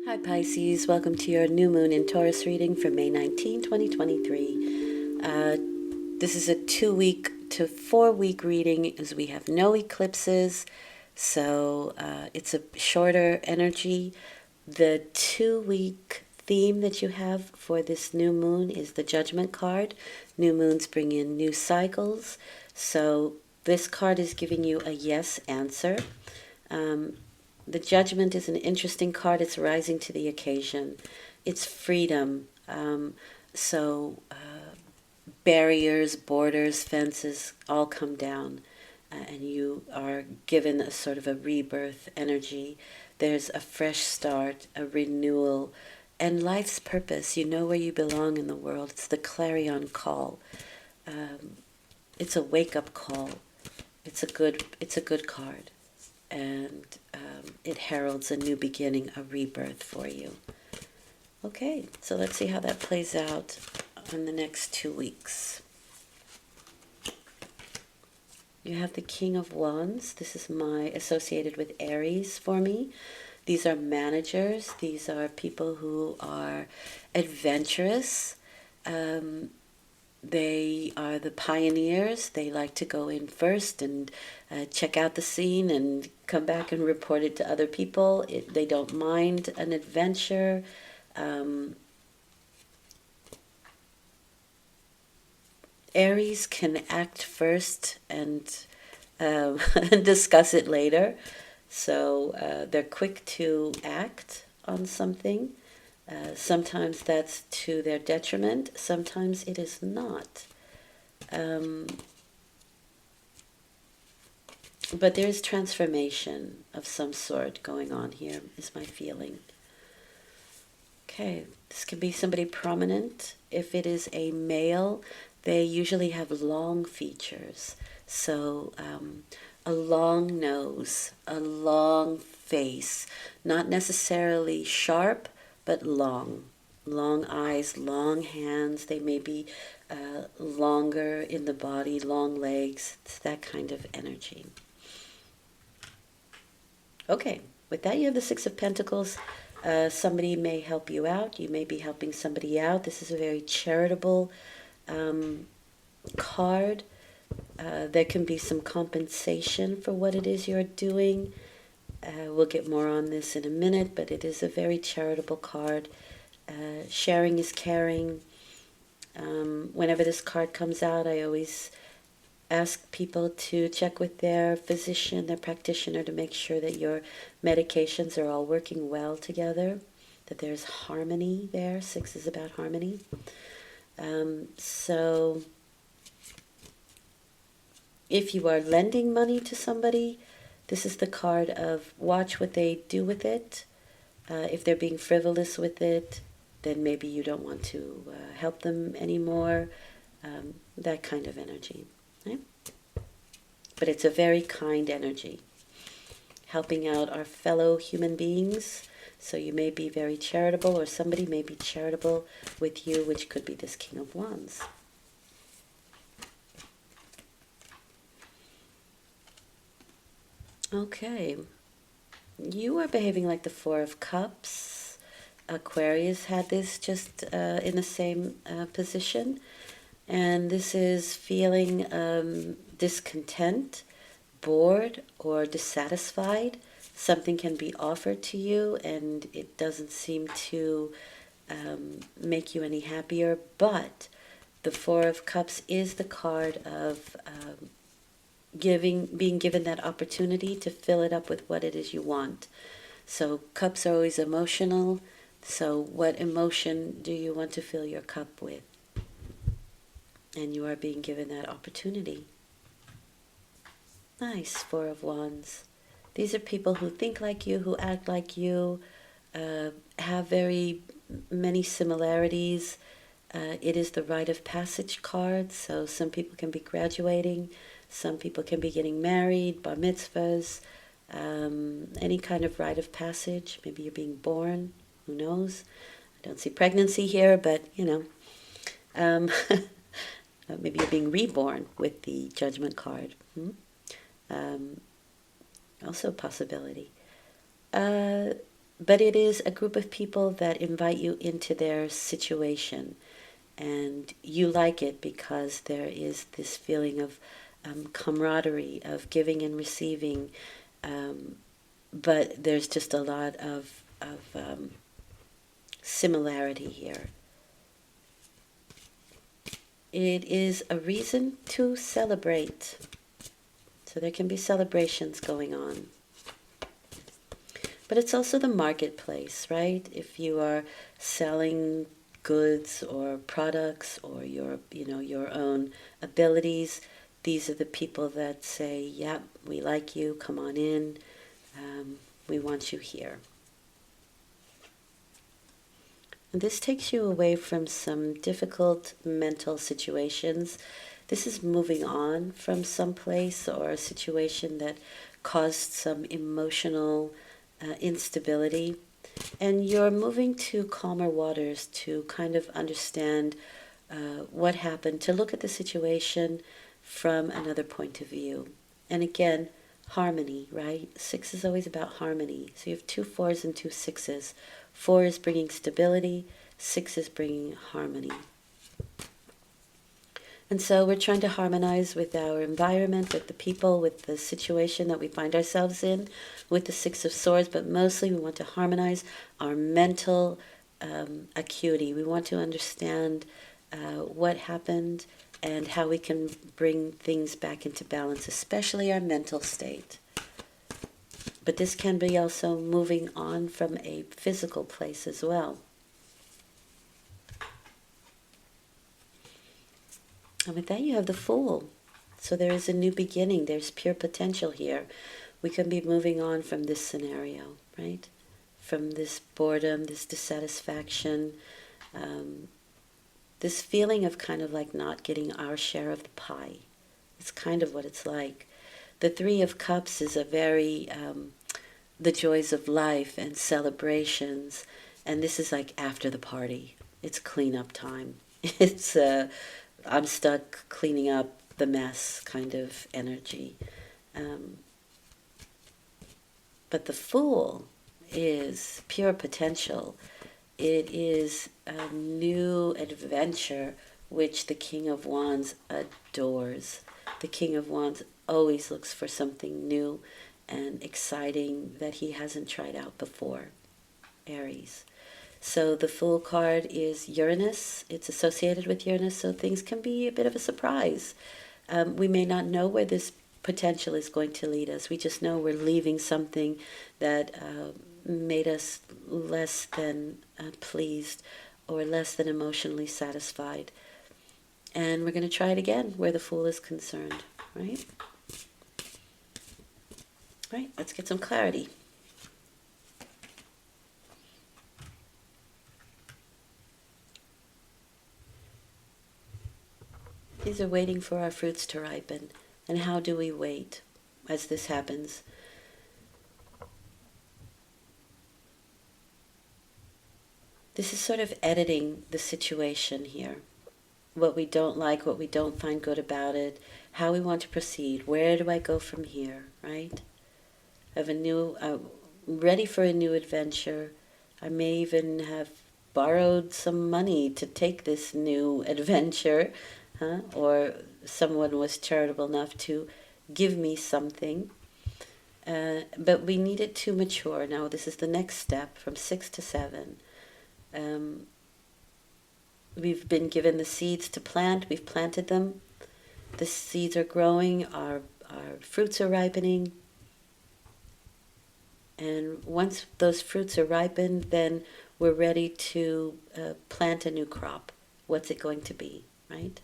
Hi Pisces, welcome to your new moon in Taurus reading for May 19, 2023. This is a 2-week to 4-week reading as we have no eclipses, so it's a shorter energy. The 2-week theme that you have for this new moon is the Judgment card. New moons bring in new cycles, so this card is giving you a yes answer. The Judgment is an interesting card. It's rising to the occasion. It's freedom. So barriers, borders, fences all come down, and you are given a sort of a rebirth energy. There's a fresh start, a renewal, and life's purpose. You know where you belong in the world. It's the clarion call. It's a wake-up call. It's a good card. And it heralds a new beginning, a rebirth for you. Okay, so let's see how that plays out in the next 2 weeks. You have the King of Wands. This is associated with Aries for me. These are managers. These are people who are adventurous. They are the pioneers. They like to go in first and check out the scene and come back and report it to other people. They don't mind an adventure. Aries can act first and discuss it later. So they're quick to act on something. Sometimes that's to their detriment. Sometimes it is not. But there's transformation of some sort going on here, is my feeling. Okay, this can be somebody prominent. If it is a male, they usually have long features. So a long nose, a long face, not necessarily sharp, but long. Long eyes, long hands. They may be longer in the body, long legs. It's that kind of energy. Okay, with that you have the Six of Pentacles. Somebody may help you out. You may be helping somebody out. This is a very charitable card. There can be some compensation for what it is you're doing. We'll get more on this in a minute, but it is a very charitable card. Sharing is caring. Whenever this card comes out, I always ask people to check with their physician, their practitioner, to make sure that your medications are all working well together, that there's harmony there. 6 is about harmony. So if you are lending money to somebody, this is the card of watch what they do with it. If they're being frivolous with it, then maybe you don't want to help them anymore. That kind of energy. Right? But it's a very kind energy, helping out our fellow human beings. So you may be very charitable, or somebody may be charitable with you, which could be this King of Wands. Okay, you are behaving like the Four of Cups. Aquarius had this just in the same position. And this is feeling discontent, bored, or dissatisfied. Something can be offered to you and it doesn't seem to make you any happier. But the Four of Cups is the card of being given that opportunity to fill it up with what it is you want. So cups are always emotional. So what emotion do you want to fill your cup with? And you are being given that opportunity. Nice, Four of Wands. These are people who think like you, who act like you, have very many similarities. It is the rite of passage card, so some people can be graduating, some people can be getting married, bar mitzvahs, any kind of rite of passage. Maybe you're being born, who knows? I don't see pregnancy here, but you know. Maybe you're being reborn with the Judgment card. Also a possibility. But it is a group of people that invite you into their situation, and you like it because there is this feeling of camaraderie, of giving and receiving, but there's just a lot of similarity here. It is a reason to celebrate. So there can be celebrations going on. But it's also the marketplace, right? If you are selling goods or products or your own abilities, these are the people that say, "Yep, we like you. Come on in. We want you here." And this takes you away from some difficult mental situations. This is moving on from some place or a situation that caused some emotional instability. And you're moving to calmer waters to kind of understand what happened, to look at the situation from another point of view. And again, harmony, right? 6 is always about harmony. So you have 2 4s and 2 6s. 4 is bringing stability, 6 is bringing harmony. And so we're trying to harmonize with our environment, with the people, with the situation that we find ourselves in, with the 6 of Swords, but mostly we want to harmonize our mental acuity. We want to understand what happened and how we can bring things back into balance, especially our mental state. But this can be also moving on from a physical place as well. And with that, you have the Fool. So there is a new beginning. There's pure potential here. We can be moving on from this scenario, right? From this boredom, this dissatisfaction, this feeling of kind of like not getting our share of the pie. It's kind of what it's like. The 3 of Cups is a very, the joys of life and celebrations. And this is like after the party. It's cleanup time. It's I'm stuck cleaning up the mess kind of energy. But the Fool is pure potential. It is a new adventure which the King of Wands adores. The King of Wands always looks for something new and exciting that he hasn't tried out before. Aries. So the Fool card is Uranus. It's associated with Uranus, so things can be a bit of a surprise. We may not know where this potential is going to lead us. We just know we're leaving something that made us less than pleased or less than emotionally satisfied. And we're going to try it again where the Fool is concerned, right? All right, let's get some clarity. These are waiting for our fruits to ripen. And how do we wait as this happens? This is sort of editing the situation here. What we don't like, what we don't find good about it, how we want to proceed, where do I go from here, right? I have a new, ready for a new adventure. I may even have borrowed some money to take this new adventure, or someone was charitable enough to give me something. But we need it to mature. Now this is the next step from 6 to 7. We've been given the seeds to plant. We've planted them. The seeds are growing. Our fruits are ripening. And once those fruits are ripened, then we're ready to plant a new crop. What's it going to be, right?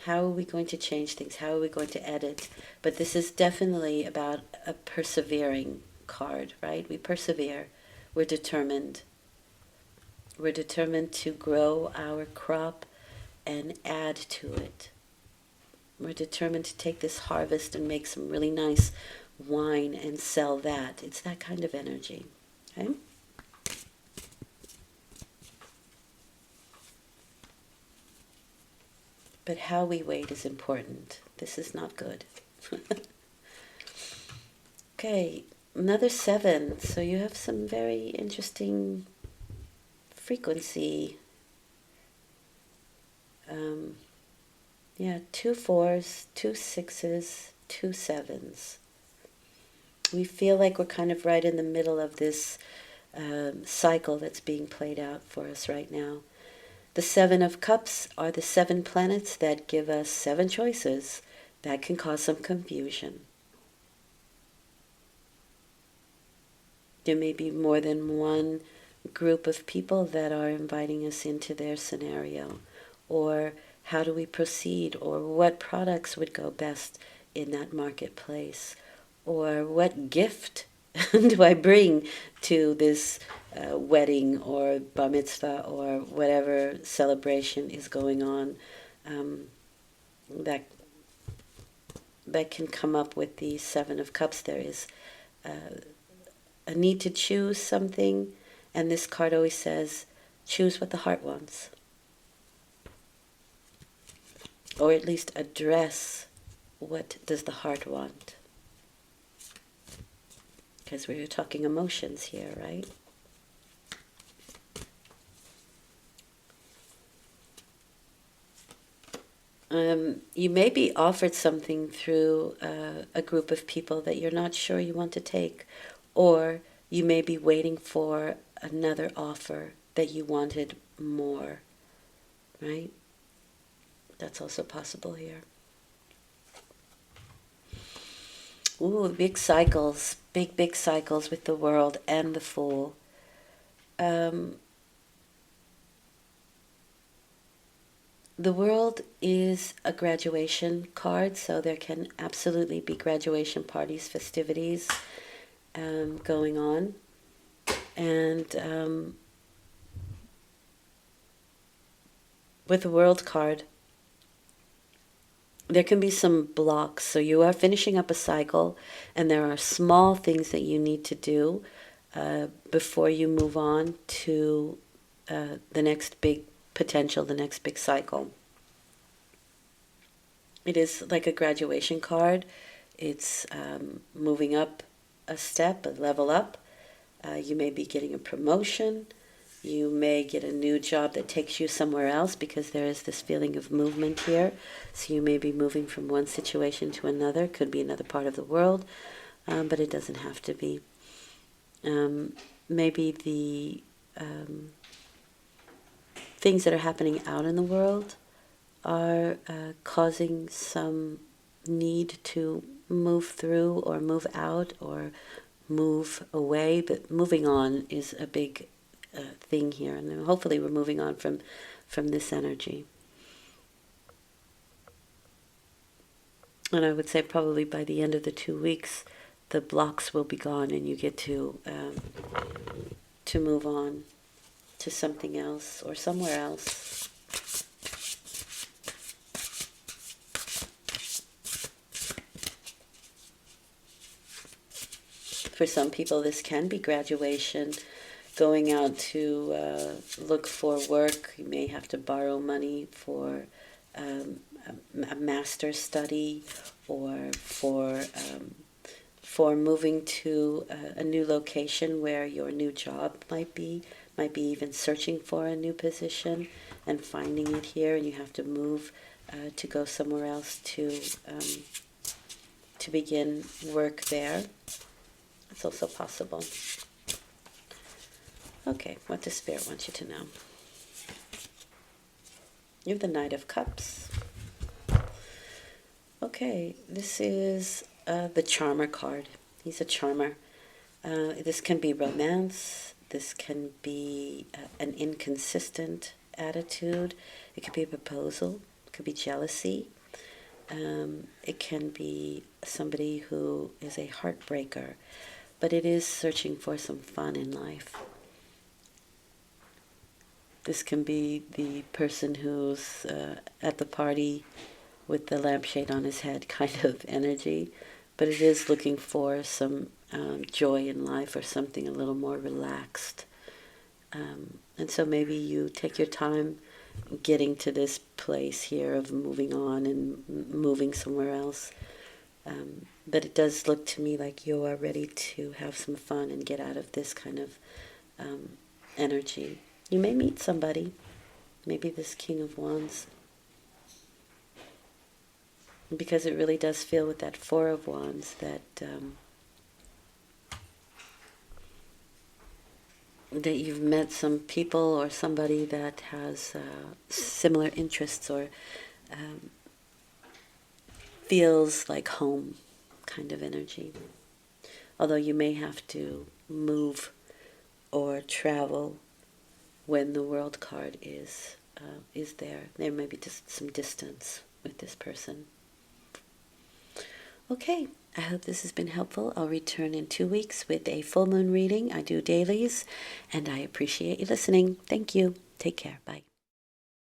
How are we going to change things? How are we going to edit? But this is definitely about a persevering card, right? We persevere. We're determined. We're determined to grow our crop and add to it. We're determined to take this harvest and make some really nice wine and sell that. It's that kind of energy. Okay? But how we wait is important. This is not good. Okay, Another 7, so you have some very interesting frequency. Yeah, 2 4s, 2 6s, 2 7s. We feel like we're kind of right in the middle of this cycle that's being played out for us right now. The 7 of Cups are the 7 planets that give us 7 choices that can cause some confusion. There may be more than one group of people that are inviting us into their scenario, or how do we proceed, or what products would go best in that marketplace, or what gift do I bring to this wedding or bar mitzvah or whatever celebration is going on. That can come up with the 7 of Cups. There is a need to choose something, and this card always says, choose what the heart wants. Or at least address what does the heart want. Because we're talking emotions here, right? You may be offered something through a group of people that you're not sure you want to take, or you may be waiting for another offer that you wanted more, right? That's also possible here. Ooh, big cycles, big cycles with the World and the Fool. The World is a graduation card, so there can absolutely be graduation parties, festivities going on. And with the World card, there can be some blocks. So you are finishing up a cycle, and there are small things that you need to do before you move on to the next big potential, the next big cycle. It is like a graduation card. It's moving up a step, a level up. You may be getting a promotion. You may get a new job that takes you somewhere else, because there is this feeling of movement here. So you may be moving from one situation to another. Could be another part of the world, but it doesn't have to be. Maybe the things that are happening out in the world are causing some need to move through or move out or move away. But moving on is a big thing here, and hopefully we're moving on from this energy. And I would say probably by the end of the 2 weeks, the blocks will be gone, and you get to move on to something else or somewhere else. For some people, this can be graduation, going out to look for work. You may have to borrow money for a master's study, or for moving to a new location where your new job might be even searching for a new position and finding it here, and you have to move to go somewhere else to begin work there. It's also possible. Okay, what does Spirit want you to know? You have the Knight of Cups. Okay, this is the Charmer card. He's a charmer. This can be romance. This can be an inconsistent attitude. It could be a proposal. It could be jealousy. It can be somebody who is a heartbreaker, but it is searching for some fun in life. This can be the person who's at the party with the lampshade on his head kind of energy, but it is looking for some joy in life, or something a little more relaxed. And so maybe you take your time getting to this place here of moving on and moving somewhere else. But it does look to me like you are ready to have some fun and get out of this kind of energy. You may meet somebody, maybe this King of Wands, because it really does feel with that Four of Wands that you've met some people or somebody that has similar interests or feels like home kind of energy. Although you may have to move or travel when the World card is there. There may be just some distance with this person. Okay, I hope this has been helpful. I'll return in 2 weeks with a full moon reading. I do dailies, and I appreciate you listening. Thank you. Take care. Bye.